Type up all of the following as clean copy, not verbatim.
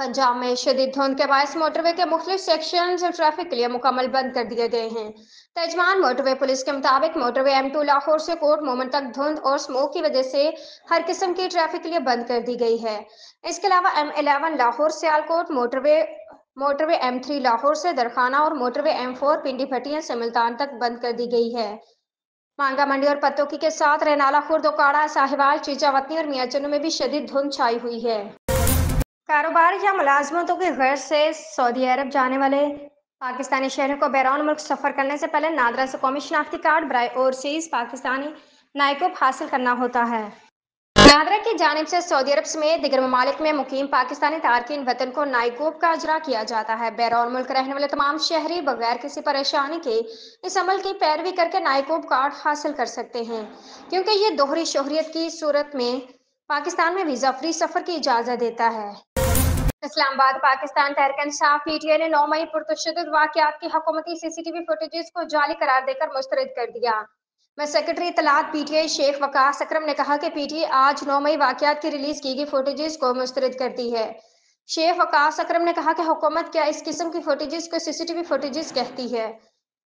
पंजाब में शदीद धुंध के बायस मोटरवे के मुख्तलिफ सेक्शन ट्रैफिक के लिए मुकम्मल बंद कर दिए गए हैं। तेजमान मोटरवे पुलिस के मुताबिक मोटरवे M2 लाहौर से कोट मोमन तक धुंध और स्मोक की वजह से हर किस्म की ट्रैफिक के लिए बंद कर दी गई है। इसके अलावा M11 Lahore Sialkot motorway motorway M3 Lahore से दरखाना और मोटरवे M4 पिंडी भटिया से मुल्तान तक बंद कर दी गई है। मांगा मंडी और पत्तोकी के साथ रैनाला खुर्द ओकाड़ा साहिवाल चीचावतनी और मियां चन्नू में भी शदीद धुंध छाई हुई है। कारोबार या मुलाजमतों की गर्ज से सऊदी अरब जाने वाले पाकिस्तानी शहरों को बैरून मुल्क सफ़र करने से पहले नादरा से कौमी शनाख्ती कार्ड बराए ओवरसीज पाकिस्तानी नाइकोब हासिल करना होता है। नादरा की जानिब से सऊदी अरब समेत दिगर ममालिक में मुकीम पाकिस्तानी तारकीन वतन को नाइकोब का अजरा किया जाता है। बैरून मुल्क रहने वाले तमाम शहरी बगैर किसी परेशानी के इस अमल की पैरवी करके नाइकोब कार्ड हासिल कर सकते हैं, क्योंकि ये दोहरी शोहरियत की सूरत में पाकिस्तान में वीज़ा फ्री सफ़र की इजाज़त देता है। इस्लामाबाद पाकिस्तान तहरीक-ए-इंसाफ PTI ने 9 मई पुरतशद्दुद वाक़यात की हुकूमती CCTV फुटेजेस को जाली करार देकर मुस्तरद कर दिया। मैं सेक्रेटरी इत्तलात PTI शेख वकास अकरम ने कहा कि PTI आज 9 मई वाक़यात की रिलीज की गई फुटेजेस को मुस्तरद करती है। शेख वकास अकरम ने कहा कि हुकूमत क्या इस किस्म की फुटेजेस को CCTV फुटेजेस कहती है।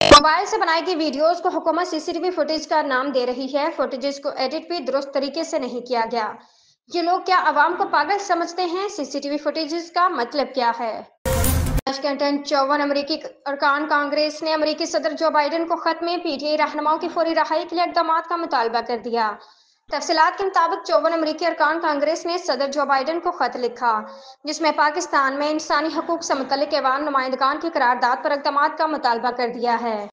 मोबाइल से बनाई गई वीडियोस को हुकूमत CCTV फुटेज का नाम दे रही है। फुटेजेस को एडिट भी दुरुस्त तरीके से नहीं किया गया। ये लोग क्या अवाम को पागल समझते हैं? CCTV फुटेजेस का मतलब क्या है? वाशिंगटन 54 अमरीकी अरकान कांग्रेस ने अमरीकी सदर जो बाइडन को खत में PTI रहनुमाओं की फौरी रहाई के लिए इक़दाम का मुतालबा कर दिया। तफसीलात के मुताबिक 54 अमरीकी अरकान कांग्रेस ने सदर जो बाइडन को खत लिखा, जिसमें पाकिस्तान में इंसानी हकूक से मुतल्लिक ऐवान नुमाइंदगान की करारदाद पर इक़दाम का मुतालबा कर दिया है।